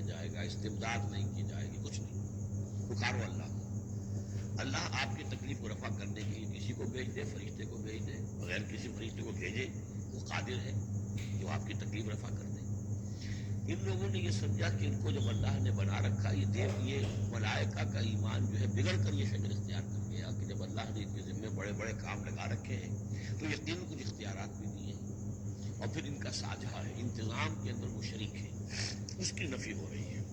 جائے گا، استمداد نہیں کی جائے گی، کچھ نہیں. پکارو اللہ. اللہ آپ کی تکلیف کو رفع کرنے کے لیے کسی کو بھیج دے، فرشتے کو بھیج دے، بغیر کسی فرشتے کو بھیجے وہ قادر ہے جو آپ کی تکلیف رفع کر دے. ان لوگوں نے یہ سمجھا کہ ان کو جب اللہ نے بنا رکھا، یہ ملائکہ کا ایمان جو ہے بگڑ کر یہ شکل اختیار کر گیا کہ جب اللہ نے ان کے ذمے بڑے بڑے کام لگا رکھے ہیں تو یقیناً کچھ اختیارات بھی دیے ہیں اور پھر ان کا ساجھا ہے، انتظام کے اندر وہ شریک ہے، اس کی نفی ہو رہی ہے.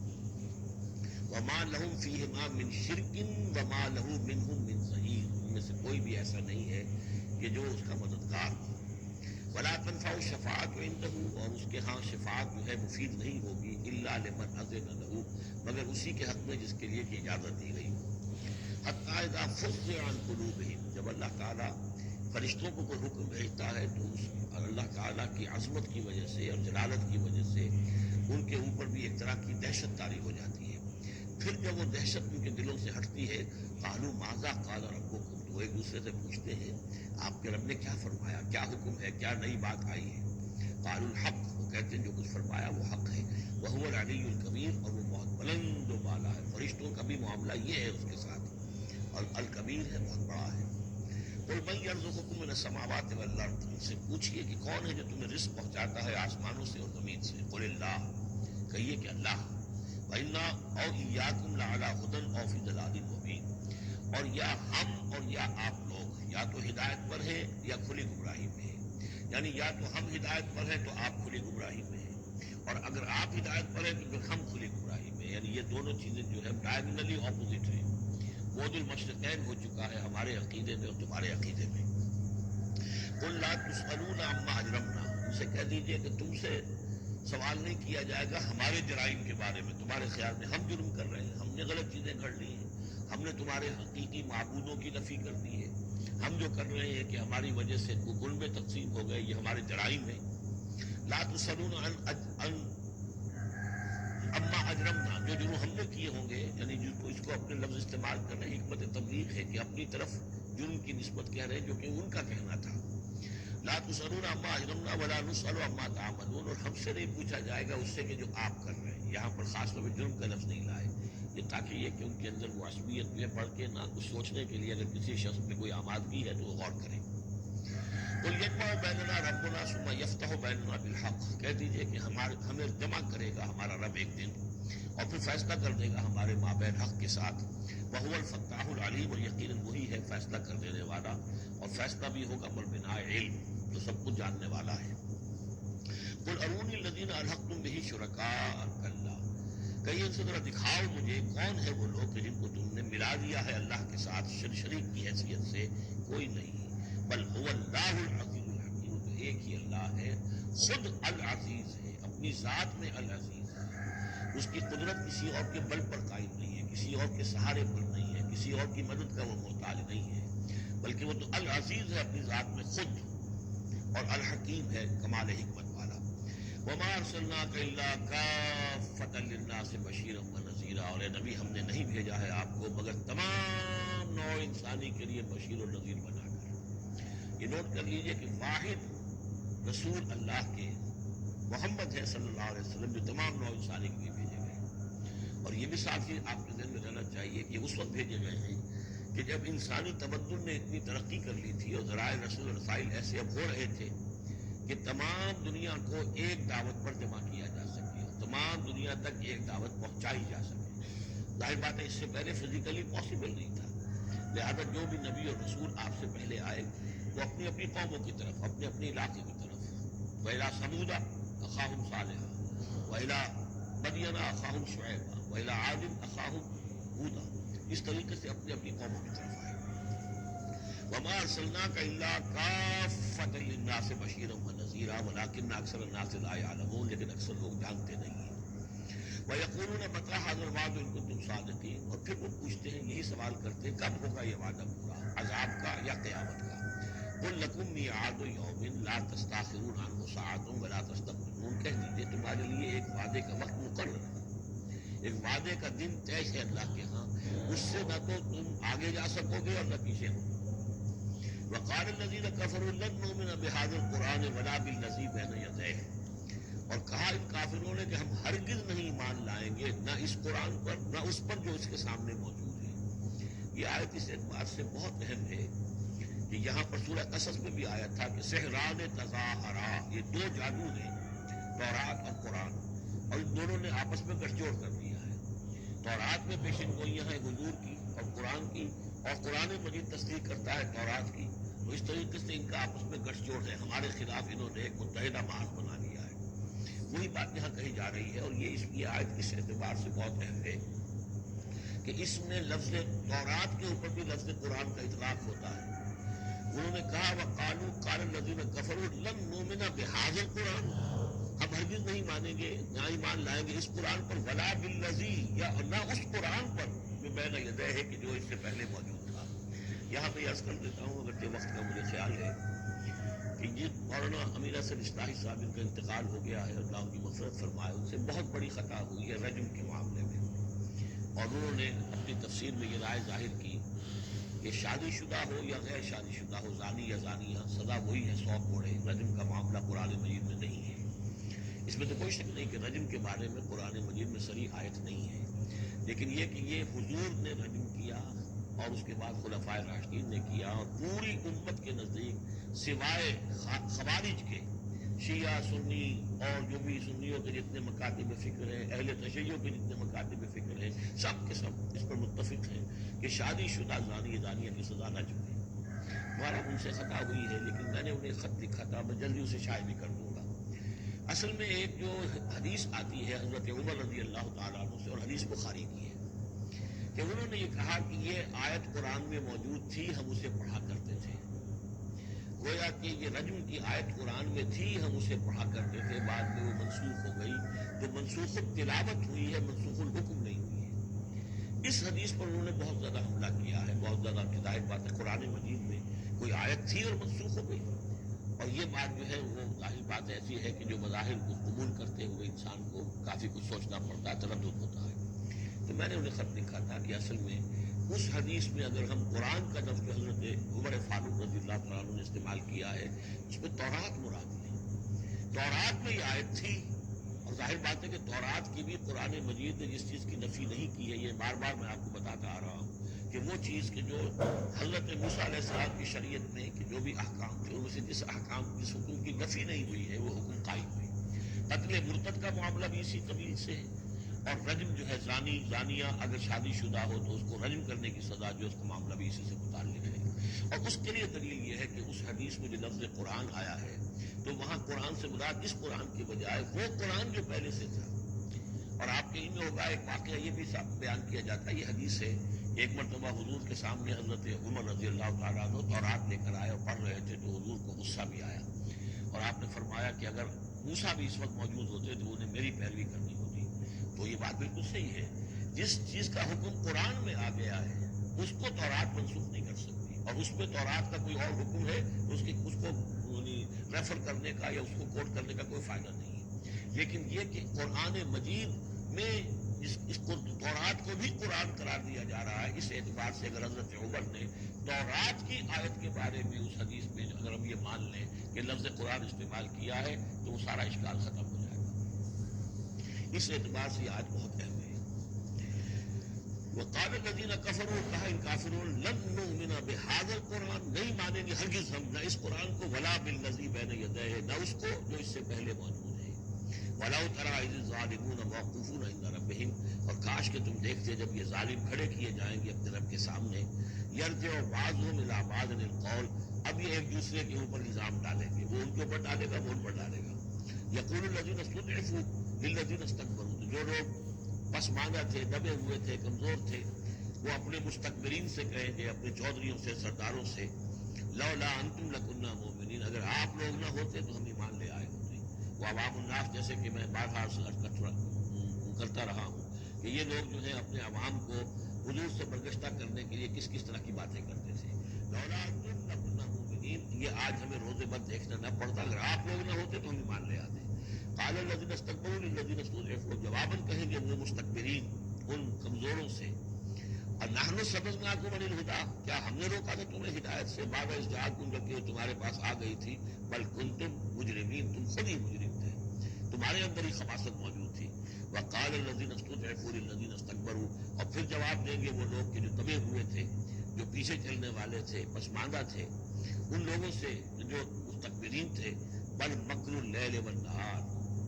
وما لهم فیہما من شرک وما له منهم من ظہیر. ان میں سے کوئی بھی ایسا نہیں ہے کہ جو اس کا مددگار ہو. ولا تنفع الشفاعۃ عنده. اور اس کے ہاں شفاعت جو ہے مفید نہیں ہوگی الا لمن اذن له، مگر اسی کے حق میں جس کے لیے کہ اجازت دی گئی ہو. حتی اذا فزع عن قلوبهم. جب اللہ تعالیٰ فرشتوں کو کوئی حکم بھیجتا ہے تو اس اللہ تعالیٰ کی عظمت کی وجہ سے اور جلالت کی وجہ سے ان کے اوپر بھی ایک طرح کی دہشت طاری ہو جاتی ہے. پھر جب وہ دہشت ان کے دلوں سے ہٹتی ہے، قالوا ماذا قال ربکم. تو ایک دوسرے سے پوچھتے ہیں آپ کے رب نے کیا فرمایا، کیا حکم ہے، کیا نئی بات آئی ہے. قالوا الحق. وہ کہتے ہیں جو کچھ فرمایا وہ حق ہے. وهو العلی الکبیر. اور وہ بہت بلند و بالا ہے. فرشتوں کا بھی معاملہ یہ ہے اس کے ساتھ، اور الکبیر ہے، بہت بڑا ہے. قل من یرزقکم من السماوات والارض. ان سے پوچھئے کہ کون ہے جو تمہیں رزق پہنچاتا ہے آسمانوں سے اور زمین سے. قل اللہ. کہیے کہ اللہ. وَإِنَّا أَوْ إِيَّاكُمْ لَعَلَىٰ هُدًى أَوْ فِي ضَلَالٍ مُّبِينٍ. اور یا ہم اور یا آپ لوگ یا تو ہدایت پر ہیں یا کھلی گمراہی میں ہیں. یعنی یا تو ہم ہدایت پر ہیں تو آپ کھلی گمراہی میں ہیں، اور اگر آپ ہدایت پر ہیں تو پھر ہم کھلی گمراہی میں ہیں. یعنی یہ دونوں چیزیں جو ہے ڈائگنلی اپوزٹ ہیں. بعد المشرقین ہو چکا ہے ہمارے عقیدے میں اور تمہارے عقیدے میں. قل لا تسألون عما اجرمنا. ان سے کہہ دیجئے کہ تم سے سوال نہیں کیا جائے گا ہمارے جرائم کے بارے میں. تمہارے خیال میں ہم جرم کر رہے ہیں، ہم نے غلط چیزیں کر لی ہیں، ہم نے تمہارے حقیقی معبودوں کی نفی کر دی ہے. ہم جو کر رہے ہیں کہ ہماری وجہ سے گل میں تقسیم ہو گئے، یہ ہمارے جرائم ہیں. لا تسألون عن اما اجرمنا. جو جرم ہم نے کیے ہوں گے، یعنی جس کو اس کو اپنے لفظ استعمال کر رہے ہیں، حکمت تبلیغ ہے کہ اپنی طرف جرم کی نسبت کہہ رہے ہیں جو کہ ان کا کہنا تھا. لا تسألون عما اجرمنا ولا نسأل عما تعملون. اور ہم سے نہیں پوچھا جائے گا اس سے کہ جو آپ کر رہے ہیں. یہاں پر خاص طور پہ جرم کا لفظ نہیں لائے یہ تاکہ یہ کہ ان کے اندر وہ عصبیت میں پڑھ کے نہ کچھ سوچنے کے لیے اگر کسی شخص میں کوئی آمادگی ہے تو وہ غور کرے. قل یجمع بیننا ربنا ثم یفتح بیننا بالحق. کہہ دیجئے کہ ہمیں جمع کرے گا ہمارا رب ایک دن اور پھر فیصلہ کر دے گا ہمارے مابین حق کے ساتھ. وهو الفتاح العلیم. اور یقیناً وہی ہے فیصلہ کر دینے والا، اور فیصلہ بھی ہوگا بالبناء علم، جو سب کچھ جاننے والا ہے. قل ارونی الذین الحقتم به شرکاء کلا. کہیں ان سے ذرا دکھاؤ مجھے کون ہے وہ لوگ کہ جن کو تم نے ملا دیا ہے اللہ کے ساتھ شریک کی حیثیت سے. کوئی نہیں. بل هو اللہ العزیز الحکیم. تو ایک ہی اللہ ہے، خود العزیز ہے، اپنی ذات میں العزیز ہے. اس کی قدرت کسی اور کے بل پر قائم نہیں ہے، کسی اور کے سہارے پر نہیں ہے، کسی اور کی مدد کا وہ محتاج نہیں ہے، بلکہ وہ تو العزیز ہے اپنی ذات میں خود، اور الحکیم ہے کمال حکمت والا. وما ارسلناک الا کافۃ للناس بشیرا ونذیرا. اور اے نبی ہم نے نہیں بھیجا ہے آپ کو مگر تمام نوع انسانی کے لیے بشیر و نذیر بنا کر. یہ نوٹ کر لیجئے کہ واحد رسول اللہ کے محمد ہے صلی اللہ علیہ وسلم جو تمام نوع انسانی کے لیے بھیجے گئے. اور یہ بھی ساتھ ہی آپ کے ذہن میں رہنا چاہیے کہ اس وقت بھیجے گئے ہیں کہ جب انسانی تمدن نے اتنی ترقی کر لی تھی اور ذرائع رسول رسائل ایسے اب ہو رہے تھے کہ تمام دنیا کو ایک دعوت پر جمع کیا جا سکے، تمام دنیا تک ایک دعوت پہنچائی جا سکے. ظاہر بات ہے اس سے پہلے فزیکلی پاسبل نہیں تھا. لہذا جو بھی نبی اور رسول آپ سے پہلے آئے وہ اپنی اپنی قوموں کی طرف، اپنے اپنے علاقے کی طرف. وَإِلَىٰ ثَمُودَ أَخَاهُمْ صَالِحًا وَإِلَىٰ مَدْيَنَ أَخَاهُمْ شُعَيْبًا وَإِلَىٰ عَادٍ أَخَاهُمْ هُودًا. اس طریقے سے اپنے اپنی قوموں کی طرف آئے. وَمَا أَرْسَلْنَاكَ إِلَّا كَافَّةً لِلنَّاسِ بَشِيرًا وَنَذِيرًا وَلَٰكِنَّ أَكْثَرَ النَّاسِ لَا يَعْلَمُونَ. لیکن اکثر لوگ جانتے نہیں ہیں. وَيَقُولُونَ مَتَىٰ هَٰذَا الْوَعْدُ إِن كُنتُمْ صَادِقِينَ. اور پھر وہ پوچھتے ہیں، یہی سوال کرتے ہیں کب ہوگا یہ وعدہ پورا، عذاب کا یا قیامت کا. قُل لَكُم مِّيعَادُ يَوْمٍ لَا تَسْتَأْخِرُونَ عَنْهُ سَاعَةٌ وَلَا تَسْتَقْدِمُونَ. کہہ دیجیے تمہارے لیے ایک وعدے کا وقت مقرر ہے، ایک وعدے کا دن طے ہے اللہ کے ہاں، اس سے نہ تو تم آگے جا سکو گے اور نہ پیچھے ہو. وقال الذين كفروا لن نؤمن بهذا القرآن ولا بالذي بين يديه. اور کہا ان کافروں نے کہ ہم ہرگز نہیں ایمان لائیں گے نہ اس قرآن پر نہ اس پر جو اس کے سامنے موجود ہے۔ یہ آیت اس اعتبار سے بہت اہم ہے کہ یہاں پر سورہ قصص میں بھی آیا تھا کہ سحران تظاہرا، یہ دو جادو ہیں، تورات اور قرآن، اور ان دونوں نے آپس میں گٹھ جوڑ کر دیا ہے۔ تورات میں پیشن گوئیاں ہیں حضور کی اور قرآن کی، اور قرآن مجید تصدیق کرتا ہے تورات کی، تو اس طریقے سے ان کا آپس میں گٹھ جوڑ ہے، ہمارے خلاف انہوں نے ایک متحدہ محاذ بنا لیا ہے۔ وہی بات یہاں کہی جا رہی ہے، اور یہ آیت اس اعتبار سے بہت اہم ہے کہ اس میں لفظ تورات کے اوپر بھی لفظ قرآن کا اطلاق ہوتا ہے۔ انہوں نے کہا وقالوا قال الذين كفروا لن نؤمن بهذا القرآن، ہم ہرگز نہیں مانیں گے نہ ایمان لائیں گے اس قرآن پر، ولا بالذی، یا نہ اس قرآن پر جو بین یدیہ ہے کہ جو اس سے پہلے موجود تھا۔ یہاں پہ عرض کر دیتا ہوں اگرچہ وقت کا مجھے خیال ہے کہ یہ مولانا امیر حسن اصلاحی صاحب ان کا انتقال ہو گیا ہے، اللہ ان کی مغفرت فرمائے، ان سے بہت بڑی خطا ہوئی ہے رجم کے معاملے میں، اور انہوں نے اپنی تفسیر میں یہ رائے ظاہر کی کہ شادی شدہ ہو یا غیر شادی شدہ ہو، زانی یا زانیہ، سزا وہی ہے 100 کوڑے۔ رجم کا معاملہ قرآن مجید میں نہیں ہے، اس میں تو کوئی شک نہیں کہ رجم کے بارے میں قرآن مجید میں صریح آیت نہیں ہے، لیکن یہ کہ یہ حضور نے رجم کیا اور اس کے بعد خلفائے راشدین نے کیا، اور پوری امت کے نزدیک سوائے خوارج کے، شیعہ سنی اور جو بھی سنیوں کے جتنے مکاتب فکر ہیں، اہل تشیع کے جتنے مکاتب فکر ہیں، سب کے سب اس پر متفق ہیں کہ شادی شدہ زانی زانیہ کی سزا نہ چکے۔ ہمارا ان سے خطا ہوئی ہے، لیکن میں نے انہیں خط لکھا تھا، میں جلدی اسے شائع بھی کر دوں گا۔ اصل میں ایک جو حدیث آتی ہے حضرت عمر رضی اللہ تعالیٰ عنہ سے، اور حدیث بخاری کی ہے، کہ انہوں نے یہ کہا کہ یہ آیت قرآن میں موجود تھی، ہم اسے پڑھا کرتے تھے۔ گویا کہ یہ رجم کی آیت قرآن میں تھی، ہم اسے پڑھا کرتے تھے، بعد میں وہ منسوخ ہو گئی، تو منسوخ التلاوت ہوئی ہے، منسوخ الحکم نہیں ہوئی ہے۔ اس حدیث پر انہوں نے بہت زیادہ حملہ کیا ہے، بہت زیادہ ظاہر بات ہے قرآن مجید میں کوئی آیت تھی اور منسوخ ہو گئی، اور یہ بات جو ہے وہ ظاہر بات ایسی ہے کہ جو مظاہر کو قبول کرتے ہوئے انسان کو کافی کچھ سوچنا پڑتا ہے، تردد ہوتا ہے۔ تو میں نے انہیں خط لکھا تھا کہ اصل میں اس حدیث میں اگر ہم قرآن کا لفظ جو حضرت عمر فاروق رضی اللہ تعالیٰ عنہ نے استعمال کیا ہے، اس میں تورات مراد ہے، تورات میں یہ آیت تھی، اور ظاہر بات ہے کہ تورات کی بھی قرآن مجید نے جس چیز کی نفی نہیں کی ہے، یہ بار بار میں آپ کو بتاتا آ رہا ہوں کہ وہ چیز کہ جو حضرت موسیٰ علیہ السلام کی شریعت میں کہ جو بھی احکام تھے ان میں سے جس حکم کی نفی نہیں ہوئی ہے وہ حکم قائم ہوئی۔ قتل مرتد کا معاملہ بھی اسی قبیل سے ہے، اور رجم جو ہے زانی زانیہ اگر شادی شدہ ہو تو اس کو رجم کرنے کی سزا جو اس کا معاملہ بھی اسی سے متعلق ہے، اور اس کے لیے دلیل یہ ہے کہ اس حدیث میں جو لفظ قرآن آیا ہے تو وہاں قرآن سے مراد اس قرآن کے بجائے وہ قرآن جو پہلے سے تھا۔ اور آپ کے علم میں ہوگا ایک واقعہ یہ بھی بیان کیا جاتا ہے، یہ حدیث ہے، ایک مرتبہ حضور کے سامنے حضرت عمر رضی اللہ تعالیٰ عنہ تورات لے کر آئے اور پڑھ رہے تھے، تو حضور کو غصہ بھی آیا، اور آپ نے فرمایا کہ اگر موسیٰ بھی اس وقت موجود ہوتے تو انہیں میری پیروی کرنی ہوتی۔ تو یہ بات بالکل صحیح ہے، جس چیز کا حکم قرآن میں آ گیا ہے اس کو تورات منسوخ نہیں کر سکتی، اور اس میں تورات کا کوئی اور حکم ہے اس کو ریفر کرنے کا یا اس کو کوٹ کرنے کا کوئی فائدہ نہیں ہے۔ لیکن یہ کہ قرآن مجید میں اس کو تورات کو بھی قرآن قرار دیا جا رہا ہے، اس اعتبار سے اگر حضرت عمر نے تورات کی آیت کے بارے میں اس حدیث میں اگر ہم یہ مان لیں کہ لفظ قرآن استعمال کیا ہے تو وہ سارا اشکال ختم ہو جائے گا۔ اس اعتبار سے یہ آیت بہت اہم ہے۔ وقال الذین کفروا، کہا ان کافروں نے لن نؤمن بهذا القرآن، نہیں مانیں گے ہرگز ہم نہ اس قرآن کو، ولا بالذی بین یدیہ، نہ اس کو جو اس سے پہلے موجود ہے، وَلَوْ تَرَىٰ إِذِ الظَّالِمُونَ مَوْقُوفُونَ عِندَ رَبِّهِمْ، اور کاش کہ تم دیکھتے جب یہ ظالم کھڑے کیے جائیں گے اپنے رب کے سامنے، يَرْجِعُ بَعْضُهُمْ إِلَىٰ بَعْضٍ الْقَوْلَ، اب یہ ایک دوسرے کے اوپر الزام ڈالیں گے، وہ ان کے اوپر ڈالے گا، وہ ان پر ڈالے گا۔ يَقُولُ الَّذِينَ اسْتُضْعِفُوا لِلَّذِينَ اسْتَكْبَرُوا، جو لوگ پسماندہ تھے، دبے ہوئے تھے، کمزور تھے، وہ اپنے مستکبرین سے کہیں گے، اپنے چودھریوں سے، سرداروں سے، لولا انتم لکنا مومنین، اگر آپ لوگ نہ ہوتے تو ہم ایمان لے آئے ہوتے۔ وہ عوام الناس، جیسے کہ میں بار بار کرتا رہا ہوں کہ یہ لوگ جو ہیں اپنے عوام کو حضور سے برگشتہ کرنے کے لیے کس کس طرح کی باتیں کرتے تھے۔ لولا انتم لکنا مومنین، یہ آج ہمیں روزے بد دیکھنا نہ پڑتا، اگر آپ لوگ نہ ہوتے تو ہم ایمان لے آتے۔ قال الذین استکبروا للذین استضعفوا، جواباً کہیں گے وہ مستکبرین ان کمزوروں سے، اور نحن صددناکم عن الہدی، کیا ہم نے روکا تھا تمہیں ہدایت سے، بعد اذ جاءکم، جبکہ تمہارے پاس آ گئی تھی، بل کنتم مجرمین، تم خود ہی مجرم تھے۔ تمہارے اندر ہی خباثت موجود تھی. وقال الذین استضعفوا للذین استکبروا، اور پھر جواب دیں گے وہ لوگ کہ جو دبے ہوئے تھے، جو پیچھے چلنے والے تھے، پسماندہ تھے، ان لوگوں سے جو مستکبرین تھے، بل مکر اللیل والنہار،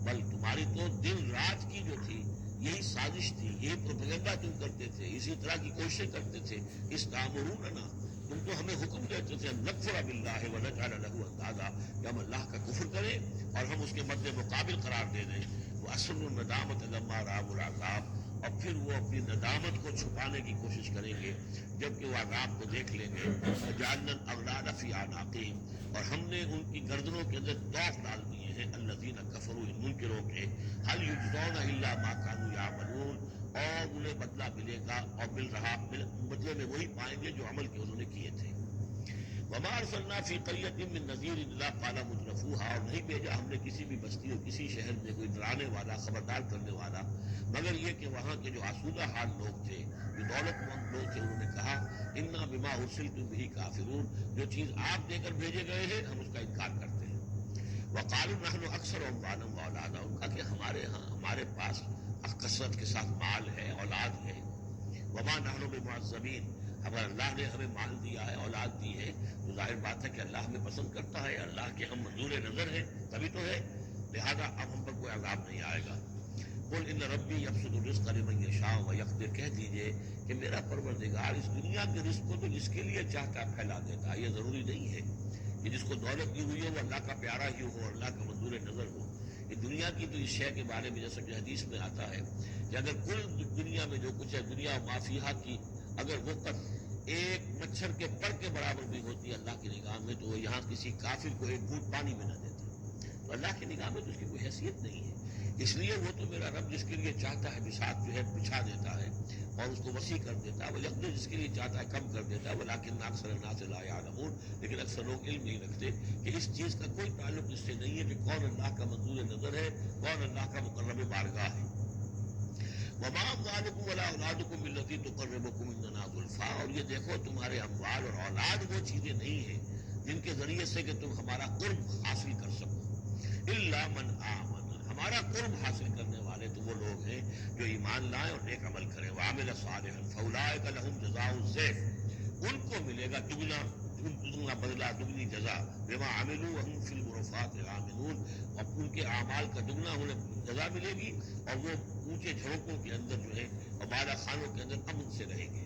بل تمہاری تو دن رات کی جو تھی یہی سازش تھی، یہی پروپیگنڈا تم کرتے تھے، اسی طرح کی کوششیں کرتے تھے. استامروننا، تم تو ہمیں حکم دیتے تھے نکفر باللہ ونجعل لہ اندادا، کہ ہم اللہ کا کفر کریں اور ہم اس کے مد مقابل قرار دے دیں. واسروا الندامۃ لما رأوا العذاب، اور پھر وہ اپنی ندامت کو چھپانے کی کوشش کریں گے جبکہ وہ عذاب کو دیکھ لیں گے. وجعلنا الاغلال فی اعناقہم، اور ہم نے ان کی گردنوں کے اندر طوق ڈال دیے ہیں الذین کفروا، ان منکروں کے. هل یجزون الا ما كانوا یعملون، اور انہیں بدلہ ملے گا اور مل رہا، بدلے میں وہی پائیں گے جو عمل کے انہوں نے کیے تھے. وما ارسلنا فی قریۃ من نذیر الا قال مترفوها، اور نہیں بھیجا ہم نے کسی بھی بستی اور کسی شہر میں کوئی ڈرانے والا، خبردار کرنے والا، مگر یہ کہ وہاں کے جو آسودہ حال لوگ تھے، جو دولت مند لوگ تھے، انہوں نے کہا انا بما ارسلتم به کافرون، جو چیز آپ دے کر بھیجے گئے ہیں ہم اس کا انکار کرتے ہیں. وقالوا نحن اکثر اموالا واولادا، ان کا کہ ہمارے ہاں، ہمارے پاس کثرت کے ساتھ مال ہے، اولاد ہے. وما نحن بمعذبین، اگر اللہ نے ہمیں مال دیا ہے، اولاد دی ہے، تو ظاہر بات ہے کہ اللہ ہمیں پسند کرتا ہے، اللہ کے ہم منظور نظر ہیں تبھی تو ہے، لہذا اب ہم پر کوئی عذاب نہیں آئے گا. قل ان ربی یبسط الرزق لمن یشاء ویقدر، کہہ دیجئے کہ میرا پروردگار اس دنیا کے رزق کو تو جس کے لیے چاہتا ہے پھیلا دیتا ہے. یہ ضروری نہیں ہے کہ جس کو دولت دی ہوئی ہے وہ اللہ کا پیارا ہی ہو، اللہ کا منظور نظر ہو. یہ دنیا کی تو اس شے کے بارے میں جیسا کہ حدیث میں آتا ہے کہ اگر کل دنیا میں جو کچھ ہے، دنیا مافیہا کی اگر وقت ایک مچھر کے پر کے برابر بھی ہوتی ہے اللہ کی نگاہ میں، تو وہ یہاں کسی کافر کو ایک گھونٹ پانی میں نہ دیتا. تو اللہ کی نگاہ میں تو اس کی کوئی حیثیت نہیں ہے. اس لیے وہ تو میرا رب جس کے لیے چاہتا ہے بساط جو ہے بچھا دیتا ہے اور اس کو وسیع کر دیتا ہے، وہ یقین جس کے لیے چاہتا ہے کم کر دیتا ہے. ولیکن اکثر الناس لا یعلمون، لیکن اکثر لوگ علم نہیں رکھتے کہ اس چیز کا کوئی تعلق اس سے نہیں ہے کہ کون اللہ کا منظور نظر ہے، کون اللہ کا مقرب بارگاہ ہے. وما اموالکم ولا اولادکم بالتي تقربکم عندنا زلفیٰ، اور یہ دیکھو تمہارے اموال اور اولاد وہ چیزیں نہیں ہیں جن کے ذریعے سے کہ تم ہمارا قرب حاصل کر سکو. الا من آمن، ہمارا قرب حاصل کرنے والے تو وہ لوگ ہیں جو ایمان لائیں اور نیک عمل کریں. وعمل صالحا فاولئک لهم جزاء الضعف، ان کو ملے گا دگنا بدلہ، دگنی جزا. بما عملوا وهم فی الغرفات آمنون، اور ان کے اعمال کا دگنا انہیں جزا ملے گی اور وہ اونچے جھونکوں کے اندر جو ہے اور بالا خانوں کے اندر امن سے رہیں گے.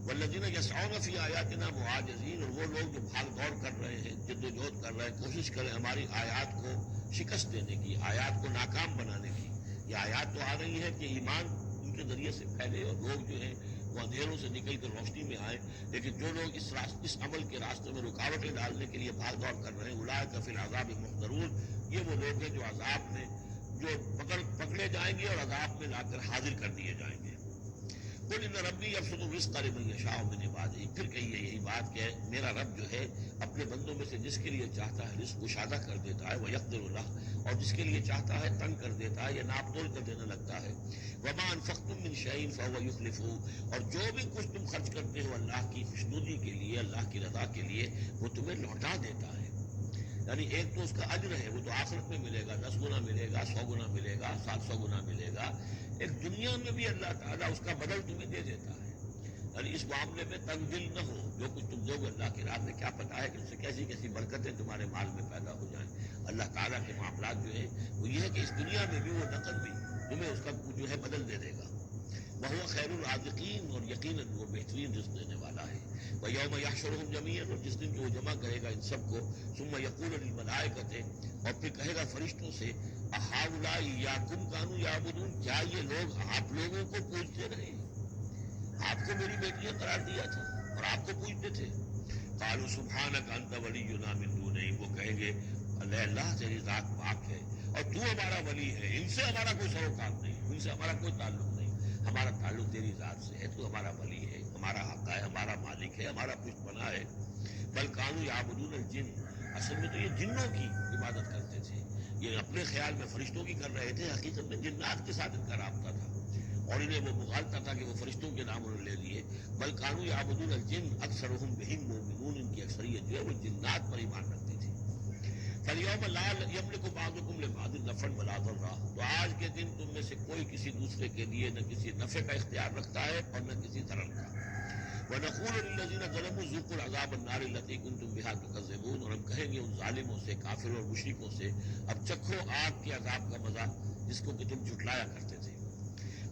والذین یسعون فی آیاتنا معاجزین، اور وہ لوگ جو بھاگ دوڑ کر رہے ہیں، جد و جہد کر رہے ہیں، کوشش کریں ہماری آیات کو شکست دینے کی، آیات کو ناکام بنانے کی. یہ آیات تو آ رہی ہے کہ ایمان ان کے ذریعے سے پھیلے اور لوگ جو ہیں وہ اندھیروں سے نکل کر روشنی میں آئے. لیکن جو لوگ اس عمل کے راستے میں رکاوٹیں ڈالنے کے لیے بھاگ دوڑ کر رہے ہیں، اولئک فی العذاب محضرون، یہ وہ لوگ ہیں جو عذاب میں جو پکڑے جائیں گے اور عذاب میں لا کر حاضر کر دیے جائیں گے. قل ان ربی یبسط الرزق لمن یشاء من عبادہ، پھر کہیے یہی بات کہ میرا رب جو ہے اپنے بندوں میں سے جس کے لیے چاہتا ہے رزق کشادہ کر دیتا ہے، ویقدر لہ، اور جس کے لیے چاہتا ہے تنگ کر دیتا ہے یا ناپ تول کر دینے لگتا ہے. وما انفقتم من شیء فهو یخلفہ، اور جو بھی کچھ تم خرچ کرتے ہو اللہ کی خوشنودی کے لیے، اللہ کی رضا کے لیے، وہ تمہیں لوٹا دیتا ہے. یعنی ایک تو اس کا اجر ہے، وہ تو آخرت میں ملے گا، 10 گنا ملے گا، 100 گنا ملے گا، 700 گنا ملے گا. ایک دنیا میں بھی اللہ تعالیٰ اس کا بدل تمہیں دے دیتا ہے. یعنی اس معاملے میں تنگ دل نہ ہو، جو کچھ تم دو گے اللہ کی راہ میں کیا پتا ہے کہ اس سے کیسی کیسی برکتیں تمہارے مال میں پیدا ہو جائیں. اللہ تعالیٰ کے معاملات جو ہے وہ یہ ہے کہ اس دنیا میں بھی وہ نقد بھی تمہیں اس کا جو ہے بدل دے دے گا. وہو خیر الرازقین، اور یقیناً وہ بہترین رزق دینے والا ہے. ویوم یحشرہم جمیعا، اور جس دن کہ وہ جمع کرے گا ان سب کو. ثم یقول للملائکۃ، اور پھر کہے گا فرشتوں سے، اہؤلاء ایاکم کانوا یعبدون، کیا یہ لوگ آپ لوگوں کو پوجتے رہے؟ آپ کو میری بیٹیاں قرار دیا تھا اور آپ کو پوجتے تھے. قالوا سبحانک انت ولینا من دونہم، وہ کہیں گے اللہ تیری ذات پاک ہے اور تو ہمارا ولی ہے، ان سے ہمارا کوئی سروکار نہیں، ان سے ہمارا کوئی تعلق نہیں، ہمارا تعلق تیری ذات سے ہے، تو ہمارا ولی ہے، ہمارا حق ہے، ہمارا مالک ہے، ہمارا پشت بنا ہے. بل کانوا یعبدون الجن، اصل میں تو یہ جنوں کی عبادت کرتے تھے. یہ اپنے خیال میں فرشتوں کی کر رہے تھے، حقیقت میں جنات کے ساتھ ان کا رابطہ تھا اور انہیں وہ مغالطہ تھا کہ وہ فرشتوں کے نام انہوں نے لے لیے. بل کانوا یعبدون الجن اکثرهم بهم مؤمنون، ان کی اکثریت جو ہے وہ جنات پر ایمان رکھتی تھی. فَالْيَوْمَ لَا يَمْلِكُ بَعْضُكُمْ لِبَعْضٍ نَفْعًا وَلَا ضَرًّا، تو آج کے دن تم میں سے کوئی کسی دوسرے کے لیے نہ کسی نفع کا اختیار رکھتا ہے اور نہ کسی ضرر کا۔ وَنَقُولُ لِلَّذِينَ ظَلَمُوا ذُوقُوا الْعَذَابَ النَّارِ الَّتِي كُنتُم بِهَا تُكَذِّبُونَ، اور ہم کہیں گے ان ظالموں سے، کافروں اور مشرکوں سے، اب چکھو آگ کے عذاب کا مزہ جس کو کہ تم جھٹلایا کرتے تھے۔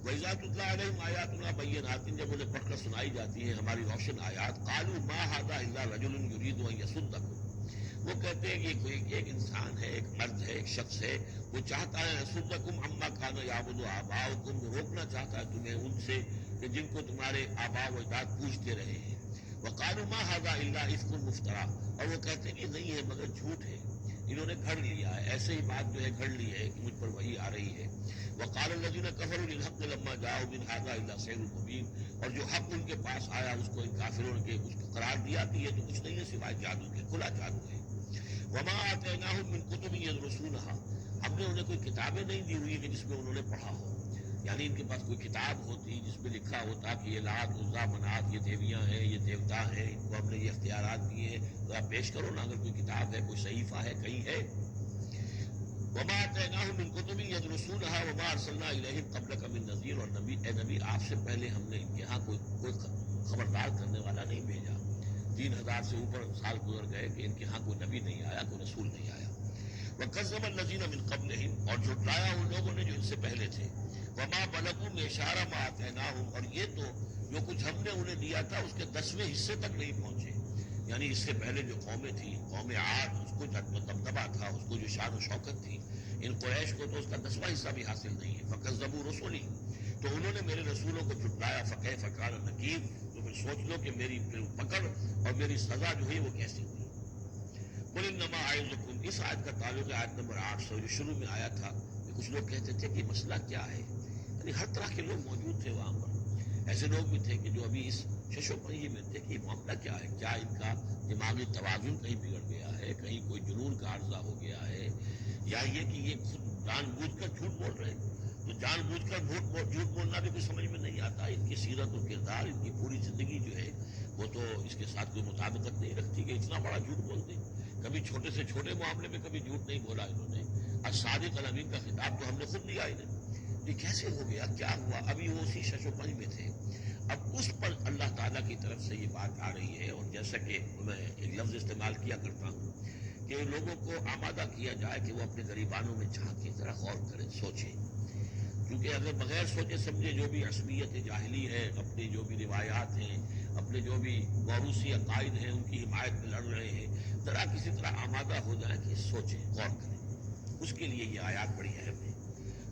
وَإِذَا تُتْلَىٰ عَلَيْهِمْ آيَاتُنَا بَيِّنَاتٍ، جب انہیں پڑھ کر سنائی جاتی ہیں ہماری روشن آیات، قَالُوا مَا هَٰذَا إِلَّا رَجُلٌ يُرِيدُ أَن يَصُدَّكُمْ، وہ کہتے ہیں کہ یہ کوئی ایک انسان ہے، ایک مرد ہے، ایک شخص ہے، وہ چاہتا ہے يَصُدَّكُمْ عَمَّا كَانَ يَعْبُدُ آبَاؤُكُمْ، وہ روکنا چاہتا ہے تمہیں ان سے کہ جن کو تمہارے آباء و اجداد پوجتے رہے ہیں۔ وَقَالُوا مَا هَٰذَا إِلَّا إِفْكٌ مُفْتَرًى، اور وہ کہتے ہیں کہ نہیں ہے مگر جھوٹ ہے، انہوں نے گھڑ لیا ہے، ایسے ہی بات جو ہے گھڑ لی ہے کہ مجھ پر وحی آ رہی ہے۔ وَقَالَ الَّذِينَ كَفَرُوا لِلْحَقِّ لَمَّا جَاءُوا إِنْ هَٰذَا إِلَّا سِحْرٌ مُّبِينٌ، اور جو حق ان کے پاس آیا اس کو ان کافروں نے اس کو قرار دیا کہ یہ تو کچھ نہیں ہے سوائے جادو کے، کھلا جادو ہے۔ وَمَا آتَيْنَاهُم مِّن كُتُبٍ يَدْرُسُونَهَا، ہم نے انہیں کوئی کتابیں نہیں دی ہوئی کہ جس میں انہوں نے پڑھا ہو، یعنی ان کے پاس کوئی کتاب ہوتی جس میں لکھا ہوتا کہ یہ لات عزا منات یہ دیویاں ہیں، یہ دیوتا ہیں، ان کو ہم نے یہ اختیارات دیے ہیں، تو آپ پیش کرو نا، اگر کوئی کتاب ہے، کوئی صحیفہ ہے، کہیں ہے۔ وَمَا آتَيْنَاهُم مِّن كُتُبٍ يَدْرُسُونَهَا وَمَا أَرْسَلْنَا إِلَيْهِمْ قَبْلَكَ مِن نَذِيرٍ، اور نبی اے نبی آپ سے پہلے ہم نے ان کے ہاں کوئی خبردار کرنے والا نہیں بھیجا۔ 3000 سے اوپر سال گزر گئے کہ ان کے ہاں کوئی نبی نہیں آیا، کوئی رسول نہیں آیا۔ وَكَذَّبَ الَّذِينَ مِن قَبْلِهِمْ، اور جھٹلایا ان لوگوں نے جو ان سے پہلے تھے۔ وَمَا بَلَغُوا مِعْشَارَ مَا آتَيْنَاهُمْ، اور یہ تو جو کچھ ہم نے انہیں دیا تھا اس کے 10ویں حصے تک نہیں پہنچے، یعنی اس سے پہلے جو قومیں تھیں، قوم عاد، اس کو دبدبہ تھا، اس کو جو شان و شوکت تھی، ان قریش کو تو اس کا 10واں حصہ بھی حاصل نہیں ہے۔ فَكَذَّبُوا رُسُلِي، تو انہوں نے میرے رسولوں کو جھٹلایا۔ فَكَيْفَ كَانَ نَكِيرِ، تو پھر سوچ لو کہ میری پکڑ اور میری سزا جو ہے وہ کیسی ہوئی۔ قُلْ إِنَّمَا أَعِظُكُمْ، اس آیت کا تعلق ہے آیت نمبر 800 جو شروع میں آیا تھا کہ کچھ لوگ کہتے تھے کہ مسئلہ کیا ہے، یعنی ہر طرح کے لوگ موجود تھے وہاں پر، ایسے لوگ بھی تھے کہ جو ابھی اس شش و پنجی میں تھے کہ یہ معاملہ کیا ہے، کیا ان کا دماغی توازن کہیں بگڑ گیا ہے، کہیں کوئی جنون کا عارضہ ہو گیا ہے، یا یہ کہ یہ خود جان بوجھ کر جھوٹ بول رہے ہیں۔ تو جان بوجھ کر جھوٹ بولنا بھی کچھ سمجھ میں نہیں آتا، ان کی سیرت و کردار، ان کی پوری زندگی جو ہے وہ تو اس کے ساتھ کوئی مطابقت نہیں رکھتی کہ اتنا بڑا جھوٹ بول دیں۔ کبھی چھوٹے سے چھوٹے معاملے میں کبھی جھوٹ نہیں بولا انہوں نے۔ الصادق الامین کا خطاب تو ہم نے خود دیا انہیں، یہ کیسے ہو گیا، کیا ہوا؟ ابھی وہ اسی شش و پنج میں تھے۔ اب اس پر اللہ تعالیٰ کی طرف سے یہ بات آ رہی ہے، اور جیسا کہ میں ایک لفظ استعمال کیا کرتا ہوں کہ لوگوں کو آمادہ کیا جائے کہ وہ اپنے غریبانوں میں جھانکیں، ذرا غور کریں، سوچیں، کیونکہ اگر بغیر سوچے سمجھے جو بھی عصبیت جاہلی ہے، اپنی جو بھی روایات ہیں، اپنے جو بھی موروثی عقائد ہیں ان کی حمایت میں لڑ رہے ہیں، ذرا کسی طرح آمادہ ہو جائیں کہ سوچیں، غور کریں، اس کے لیے یہ آیات بڑی اہم ہے۔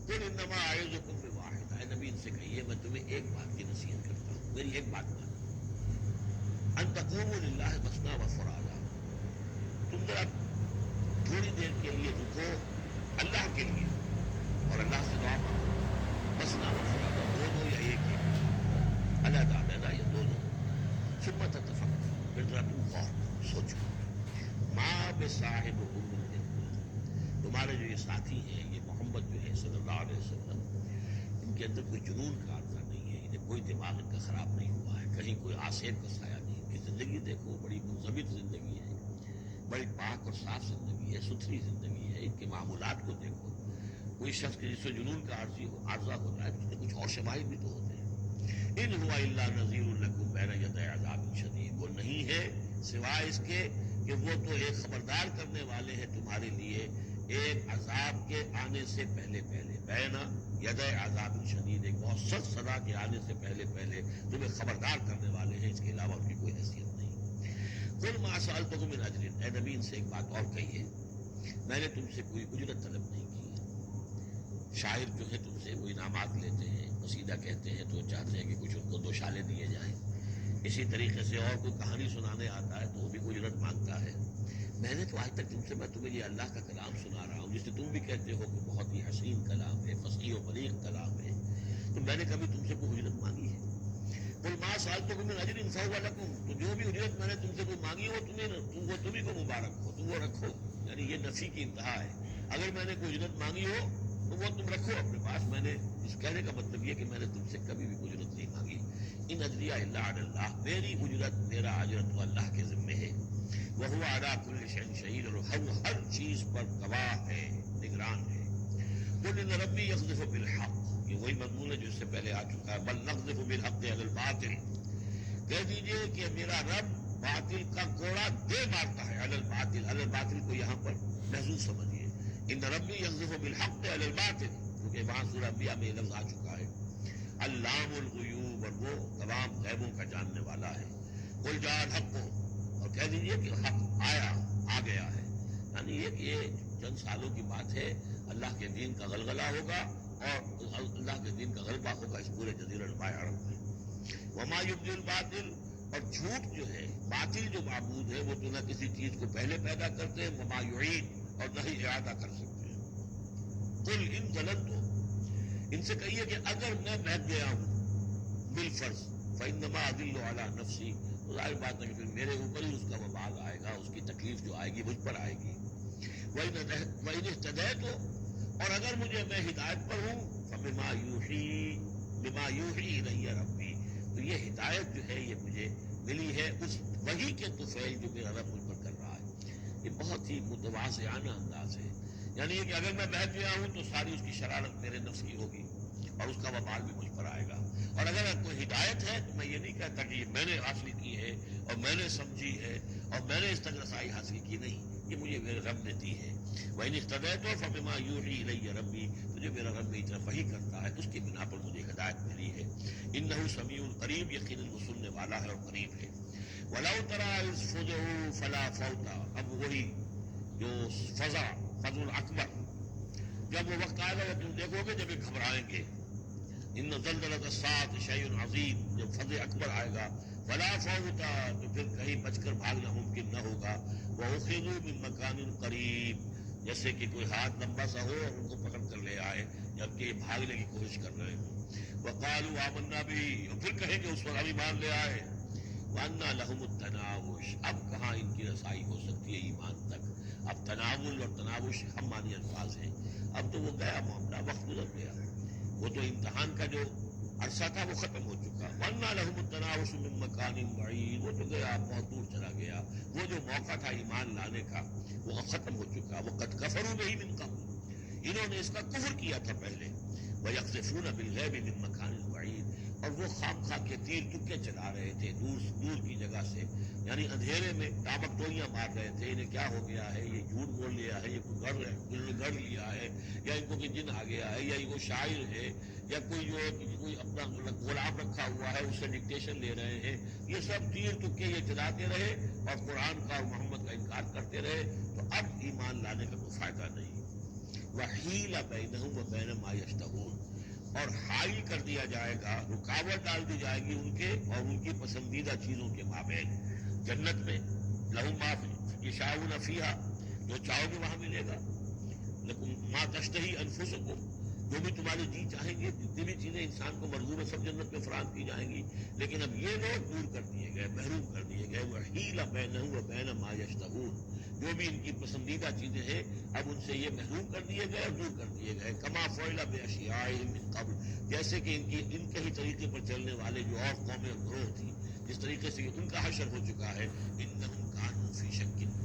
قُلْ إِنَّمَا أَعِظُكُم بِوَاحِدٍ، اے نبی ان سے کہیے میں تمہیں ایک بات کی نصیحت کرتا ہوں، میری ایک بات مانو، أَن تَقُومُوا لِلَّهِ مَثْنَىٰ وَفُرَادَىٰ، تم ذرا تھوڑی دیر کے لیے رکو اللہ کے لیے اور اللہ سے دعا مانگو، مثنیٰ وفرادیٰ، دو دو یا ایک ایک، علیحدہ علیحدہ یا دو دو، ثم تتفکر، پھر ذرا تم غور کرو، سوچو، ما بصاحبکم من جنۃ، تمہارے جو یہ ساتھی ہیں، یہ محمد جو ہے صلی اللہ علیہ وسلم، ان کے اندر کوئی جنون کا عارضہ نہیں ہے، انہیں کوئی دماغ ان کا خراب نہیں ہوا ہے، کہیں کوئی آسیب کا سایہ نہیں، ان کی زندگی دیکھو بڑی منضبط زندگی ہے، بڑی پاک اور صاف زندگی ہے، ستھری زندگی ہے، ان کے معمولات کو دیکھو، کوئی شخص کے جس سے جنون کا عارضہ ہو جائے تو اس کے کچھ اور شواہد بھی تو ہوتے ہیں۔ ان ہوا الا نذیر لکم بین یدی عذاب شدید، وہ نہیں ہے سوائے اس کے کہ وہ تو ایک خبردار کرنے والے ہیں تمہارے لیے ایک عذاب کے آنے سے پہلے پہلے، بین یدی عذاب شدید، ایک بہت سخت سزا کے آنے سے پہلے پہلے تمہیں خبردار کرنے والے ہیں، اس کے علاوہ ان کی کوئی حیثیت نہیں۔ قل ما سألتکم من اجر، اے نبی ان سے ایک بات اور کہیے، میں نے تم سے کوئی اجرت طلب نہیں کی ہے۔ شاعر جو ہے تم سے وہ انعامات لیتے ہیں، قصیدہ کہتے ہیں تو چاہتے ہیں کہ کچھ ان کو دو شالے دیے جائیں، اسی طریقے سے اور کوئی کہانی سنانے آتا ہے تو وہ بھی کوئی اجرت مانگتا ہے۔ میں نے تو آج تک میں تمہیں یہ اللہ کا کلام سنا رہا ہوں، جسے تم بھی کہتے ہو کہ بہت ہی حسین کلام ہے، فصیح و بلیغ کلام ہے، تو میں نے کبھی تم سے کوئی اجرت مانگی ہے؟ قل ما سألتکم من اجر فہو لکم، تو جو بھی اجرت میں نے تم سے کوئی مانگی ہو تمہیں کو مبارک ہو، تم وہ رکھو، یعنی یہ نفی کی انتہا ہے۔ اگر میں نے کوئی اجرت مانگی ہو تو وہ تم رکھو اپنے پاس. میں نے اس کہنے کا مطلب یہ کہ میں نے تم سے کبھی بھی اجرت نہیں مانگی. ان اجریہ الا علی اللہ، میری اجرت، میرا اجر تو اللہ کے ذمے ہے. وہو علی کل شیء شہید، اور وہ ہر چیز پر گواہ ہے، نگران ہے. قل ان ربی یقذف بالحق، یہ وہی مضمون ہے جو اس سے پہلے آ چکا ہے. بل نقذف بالحق علی الباطل، کہہ دیجئے کہ میرا رب باطل کا کوڑا دے مارتا ہے. علی الباطل، علی الباطل کو یہاں پر محذوف سمجھیے. ان ربی یقذف بالحق علی الباطل، کیونکہ وہاں سورہ انبیاء میں یہ لفظ آ چکا ہے. علام الغیوب، اور وہ تمام غیبوں کا جاننے والا ہے. قل جاء الحق، اور کہہ دیجئے کہ حق آیا، آ گیا ہے. یعنی یہ چند سالوں کی بات ہے. اللہ کے دین کا غلغلہ ہوگا اور اللہ کے دین کا غلبہ ہوگا اس پورے جزیرہ نما عرب میں. وما یبدی الباطل، اور جھوٹ جو ہے، باطل جو معبود ہے، وہ تو نہ کسی چیز کو پہلے پیدا کرتے ہیں، وما یعید، اور نہ ہی اعادہ کر سکتے ہیں. قل ان ظلمت، ان سے کہیے کہ اگر میں بہک گیا ہوں بالفرض، فانما اضل علی نفسی، تو ظاہر بات ہے کہ پھر میرے اوپر ہی اس کا وبال آئے گا، اس کی تکلیف جو آئے گی مجھ پر آئے گی. وَإِنِ اهْتَدَيْتُ، اور اگر میں ہدایت پر ہوں، فَبِمَا يُوحِي إِلَيَّ رَبِّي، تو یہ ہدایت جو ہے یہ مجھے ملی ہے اس وحی کے طفیل جو میرا رب مجھ پر کر رہا ہے. یہ بہت ہی متواضعانہ انداز ہے. یعنی یہ کہ اگر میں بہک گیا ہوں تو ساری اس کی شرارت میرے نفس کی ہوگی اور اس کا وبال بھی مجھ پر آئے گا. اور اگر کوئی ہدایت ہے تو میں یہ نہیں کہتا کہ یہ میں نے حاصل کی ہے اور میں نے سمجھی ہے اور میں نے اس تک رسائی حاصل کی، نہیں، یہ مجھے میرے رب نے دی ہے. وَإِنِ اهْتَدَيْتُ فَبِمَا يُوحِي إِلَيَّ رَبِّي، تو جو میرا رب میری طرف وحی کرتا ہے اس کی بنا پر مجھے ہدایت ملی ہے. إِنَّهُ سَمِيعٌ قریب، یقیناً وہ سننے والا ہے اور قریب ہے. وَلَوْ تَرَىٰ إِذْ فُزِعُوا فَلَا فَوْتَ، اب وہی جو فضا الاکبر، جب وہ وقت آئے گا وہ تم دیکھو گے جب یہ گھبرائیں گے. ان زلزلۃ الساعۃ شیء عظیم، جب فضا اکبر آئے گا، فلا فوت، تو پھر کہیں بچ کر بھاگنا ممکن نہ ہوگا. وَأُخِذُوا مِن مَّكَانٍ قَرِيبٍ، جیسے کہ کوئی ہاتھ لمبا سا ہو اور ان کو پکڑ کر لے آئے جبکہ یہ بھاگنے کی کوشش کر رہے ہوں. وَقَالُوا آمَنَّا بِهِ، اور پھر کہیں کہ اس پر ہم ایمان لے آئے. وَأَنَّىٰ لَهُمُ التَّنَاوُشُ، اب کہاں ان کی رسائی ہو سکتی ہے ایمان تک. اب تناول اور تناوش ہم مانی الفاظ ہیں. اب تو وہ گیا معاملہ، وقت گزر گیا، وہ تو امتحان کا جو عرصہ تھا وہ ختم ہو چکا. وَأَنَّىٰ لَهُمُ التَّنَاوُشُ مِن مَّكَانٍ بَعِيدٍ، وہ تو گیا، بہت دور چلا گیا. وہ جو موقع تھا ایمان لانے کا وہ ختم ہو چکا. وَقَدْ كَفَرُوا بِهِ مِن قَبْلُ، انہوں نے اس کا کفر کیا تھا پہلے. وَيَقْذِفُونَ بِالْغَيْبِ مِن مَّكَانٍ بَعِيدٍ، اور وہ خام خواہ کے تیر تکے چلا رہے تھے دور کی جگہ سے، یعنی اندھیرے میں ٹامک ٹولیاں مار رہے تھے. انہیں کیا ہو گیا ہے، یہ جھوٹ بول لیا ہے، یہ کوئی گڑھ لیا ہے، یا ان کو کوئی جن آ گیا ہے، یا یہ کوئی شاعر ہے، یا کوئی اپنا غلام رکھا ہوا ہے اس سے ڈکٹیشن لے رہے ہیں. یہ سب تیر تکے یہ چلاتے رہے اور قرآن کا اور محمد کا انکار کرتے رہے. تو اب ایمان لانے کا کوئی فائدہ نہیں. وَحِيلَ بَيْنَهُمْ وَبَيْنَ مَا يَشْتَهُونَ، اور حائل کر دیا جائے گا، رکاوٹ ڈال دی جائے گی ان کے اور ان کی پسندیدہ چیزوں کے مابین. جنت میں لَهُم مَا يَشَاءُونَ فِيهَا، جو چاہو گے وہاں ملے گا. لَكُمْ مَا تَشْتَهِي أَنفُسُكُمْ، جو بھی تمہارے جی چاہیں گے، جتنی بھی چیزیں انسان کو مرغوب ہے سب جنت میں فراہم کی جائیں گی. لیکن اب یہ لوگ دور کر دیے گئے، محروم کر دیے گئے. وَحِيلَ بَيْنَهُمْ وَبَيْنَ مَا يَشْتَهُونَ، جو بھی ان کی پسندیدہ چیزیں ہیں اب ان سے یہ محروم کر دیے گئے اور دور کر دیے گئے. كَمَا فُعِلَ بِأَشْيَاعِهِم مِّن قَبْلُ، جیسے کہ ان کے ہی طریقے پر چلنے والے جو اور قومیں اور گروہ تھی، جس طریقے سے ان کا حشر ہو چکا ہے. إِنَّهُمْ كَانُوا فِي شَكٍّ